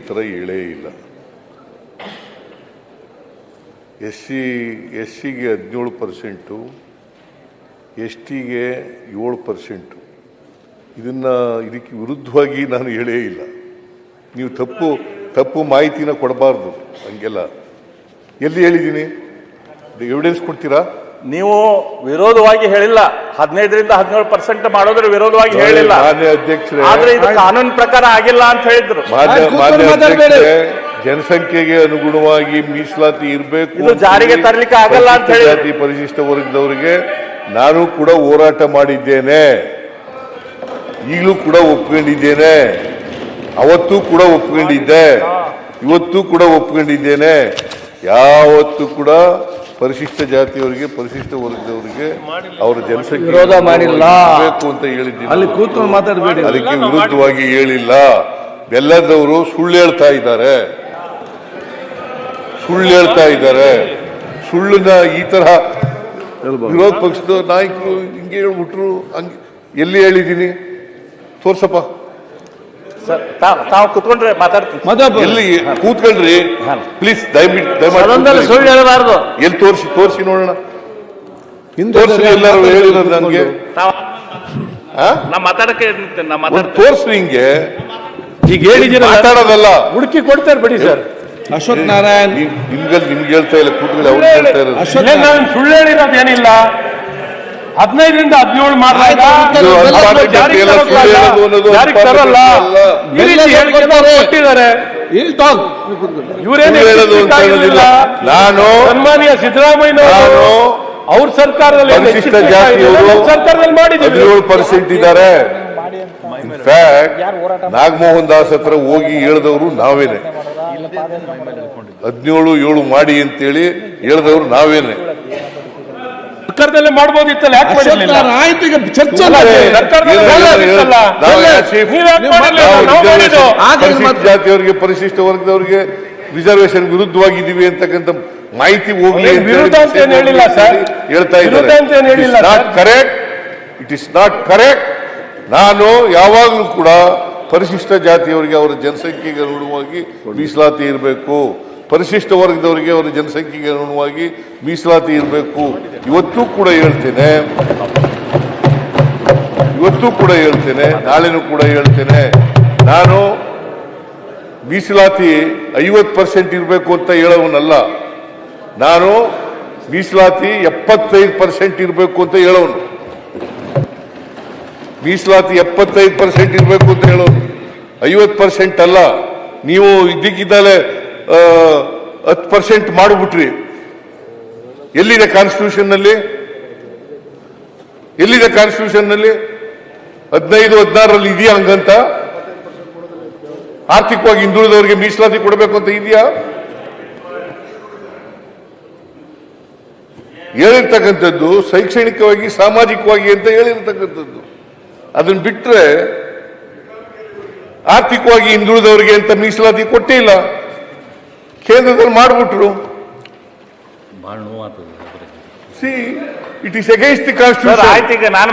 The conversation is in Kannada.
ಥರ ಹೇಳೇ ಇಲ್ಲ. ಎಸ್ ಸಿಗೆ 17%, STಗೆ 7%. ಇದಕ್ಕೆ ವಿರುದ್ಧವಾಗಿ ನಾನು ಹೇಳೇ ಇಲ್ಲ. ನೀವು ತಪ್ಪು ಮಾಹಿತಿನ ಕೊಡಬಾರ್ದು. ಹಂಗೆಲ್ಲ ಎಲ್ಲಿ ಹೇಳಿದ್ದೀನಿ? ಎವಿಡೆನ್ಸ್ ಕೊಡ್ತೀರಾ? ನೀವು ವಿರೋಧವಾಗಿ ಹೇಳಿಲ್ಲ. 15ರಿಂದ 17% ಮಾಡೋದ್ರ ವಿರೋಧವಾಗಿ ಹೇಳಿಲ್ಲ. ಅಧ್ಯಕ್ಷರೇ, ಆದ್ರೆ ಇದು ಕಾನೂನು ಪ್ರಕಾರ ಆಗಿಲ್ಲ ಅಂತ ಹೇಳಿದ್ರು. ಜನಸಂಖ್ಯೆಗೆ ಅನುಗುಣವಾಗಿ ಮೀಸಲಾತಿ ಇರಬೇಕು, ಇದು ಜಾರಿಗೆ ತರಲಿಕ್ಕೆ ಆಗಲ್ಲ ಅಂತ ಹೇಳಿ ಜಾತಿ ಪರಿಶಿಷ್ಟ ವರ್ಗದವರಿಗೆ ನಾನು ಕೂಡ ಹೋರಾಟ ಮಾಡಿದ್ದೇನೆ. ಈಗಲೂ ಕೂಡ ಒಪ್ಕೊಂಡಿದ್ದೇನೆ. ಅವತ್ತು ಕೂಡ ಒಪ್ಕೊಂಡಿದ್ದೆ, ಇವತ್ತು ಕೂಡ ಒಪ್ಕೊಂಡಿದ್ದೇನೆ. ಯಾವತ್ತು ಕೂಡ ಪರಿಶಿಷ್ಟ ಜಾತಿಯವರಿಗೆ, ಪರಿಶಿಷ್ಟ ವರ್ಗದವರಿಗೆ ಅವರ ಜನಸಂಖ್ಯೆ ವಿರೋಧ ಮಾಡಿಲ್ಲ ಅಂತ ಹೇಳಿದ್ದೀನಿ. ಅಲ್ಲಿ ಕೂತ್ಕೊಂಡು ಮಾತಾಡಬೇಡಿ. ಅದಕ್ಕೆ ವಿರುದ್ಧವಾಗಿ ಹೇಳಿಲ್ಲ. ಬೆಲ್ಲದವರು ಸುಳ್ಳು ಹೇಳ್ತಾ ಇದ್ದಾರೆ. ಸುಳ್ಳನ್ನ ಈ ತರಹ ವಿರೋಧ ಪಕ್ಷದ ನಾಯಕರು ಹಿಂಗೆ ಹೇಳ್ಬಿಟ್ರು. ಹಂಗೆ ಎಲ್ಲಿ ಹೇಳಿದ್ದೀನಿ? ತೋರ್ಸಪ್ಪ. ತಾವು ಕುತ್ಕೊಂಡ್ರೆ ಮಾತಾಡ್ತೀನಿ. ಎಲ್ಲಿ ಕೂತ್ಕೊಳ್ರಿ ಪ್ಲೀಸ್, ದಯಮಾಡಿ ಸುಳ್ಳು ಹೇಳಬಾರ್ದು. ಎಲ್ಲಿ ತೋರಿಸಿ ನೋಡೋಣ. ತೋರಿಸಿ, ಎಲ್ಲರೂ ಹೇಳಿರೋದು ನನ್ಗೆ ತೋರಿಸ್ರಿ. ಹಿಂಗೆ ಈಗ ಹೇಳಿದ್ದೀರ, ಮಾತಾಡೋದಲ್ಲ, ಹುಡುಕಿ ಕೊಡ್ತಾರೆ ಬಿಡಿ ಸರ್. ಅಶ್ವಥ್ ನಾರಾಯಣ್ ನಿಮ್ಗೆ ಹೇಳ್ತಾ ಇಲ್ಲ, ಕೂತ್ಕೊಳ್ಳಿ. ಅವ್ರು ಹೇಳ್ತಾ ಇರೋದು ಸುಳ್ಳು ಹೇಳಿರೋದು ಏನಿಲ್ಲ. 15ರಿಂದ 17 ಮಾಡಿದಾಗ ನಾನು ಸನ್ಮಾನ್ಯ ಸಿದ್ದರಾಮಯ್ಯ ಅವ್ರ ಸರ್ಕಾರದಲ್ಲಿ ಸರ್ಕಾರದಲ್ಲಿ ಮಾಡಿದ್ದೀವಿ. 17% ಇದ್ದಾರೆ. ಇನ್ಫ್ಯಾಕ್ಟ್ ನಾಗಮೋಹನ್ ದಾಸ್ ಹತ್ರ ಹೋಗಿ ಹೇಳಿದವರು ನಾವೇನೆ. 17 ಮಾಡಿ ಅಂತೇಳಿ ಹೇಳಿದವರು ನಾವೇನೆ. ಸರ್ಕಾರದಲ್ಲೇ ಮಾಡ್ಬೋದಿತ್ತಲ್ಲ, ಯಾಕೆ ಮಾಡಿರಲಿಲ್ಲ? ಆಯ್ತು, ಈಗ ಚರ್ಚೆ ಜಾತಿಯವರಿಗೆ, ಪರಿಶಿಷ್ಟ ವರ್ಗದವರಿಗೆ ರಿಸರ್ವೇಶನ್ ವಿರುದ್ಧವಾಗಿದ್ದೀವಿ ಅಂತಕ್ಕಂಥ ಮಾಹಿತಿ ಹೋಗ್ಲಿ ವಿರುದ್ಧ ಅಂತ ಏನು ಹೇಳಿಲ್ಲ ಸರ್. ಹೇಳ್ತಾ ಇದ್ದಾರೆ. It is not correct. ನಾನು ಯಾವಾಗಲೂ ಕೂಡ ಪರಿಶಿಷ್ಟ ಜಾತಿಯವರಿಗೆ ಅವರ ಜನಸಂಖ್ಯೆಗೆ ಅನುಗುಣವಾಗಿ ಮೀಸಲಾತಿ ಇರಬೇಕು, ಪರಿಶಿಷ್ಟ ವರ್ಗದವರಿಗೆ ಅವರ ಜನಸಂಖ್ಯೆಗೆ ಅನುಗುಣವಾಗಿ ಮೀಸಲಾತಿ ಇರಬೇಕು. ಇವತ್ತೂ ಕೂಡ ಹೇಳ್ತೇನೆ, ನಾಳೆನೂ ಕೂಡ ಹೇಳ್ತೇನೆ. ನಾನು ಮೀಸಲಾತಿ 50% ಇರಬೇಕು ಅಂತ ಹೇಳೋವನಲ್ಲ. ನಾನು ಮೀಸಲಾತಿ 75% ಇರಬೇಕು ಅಂತ ಹೇಳೋನು. ಮೀಸಲಾತಿ 75% ಇರಬೇಕು ಅಂತ ಹೇಳೋನು, 50% ಅಲ್ಲ. ನೀವು ಇದ್ದಕ್ಕಿದ್ದಾಲೆ 10% ಮಾಡಿಬಿಟ್ರಿ. ಎಲ್ಲಿದೆ ಕಾನ್ಸ್ಟಿಟ್ಯೂಷನ್ ನಲ್ಲಿ? 15, 16ರಲ್ಲಿ ಇದೆಯಾ ಹಂಗಂತ? ಆರ್ಥಿಕವಾಗಿ ಹಿಂದುಳಿದವರಿಗೆ ಮೀಸಲಾತಿ ಕೊಡಬೇಕು ಅಂತ ಇದೆಯಾ? ಹೇಳಿರ್ತಕ್ಕಂಥದ್ದು ಶೈಕ್ಷಣಿಕವಾಗಿ, ಸಾಮಾಜಿಕವಾಗಿ ಅಂತ ಹೇಳಿರ್ತಕ್ಕಂಥದ್ದು. ಅದನ್ನ ಬಿಟ್ರೆ ಆರ್ಥಿಕವಾಗಿ ಹಿಂದುಳಿದವರಿಗೆ ಅಂತ ಮೀಸಲಾತಿ ಕೊಟ್ಟೇ ಇಲ್ಲ. ಕೇಂದ್ರದಲ್ಲಿ ಮಾಡಿಬಿಟ್ರು. C, it is against the constitution. ಆಯ್ತು, ಈಗ ನಾನು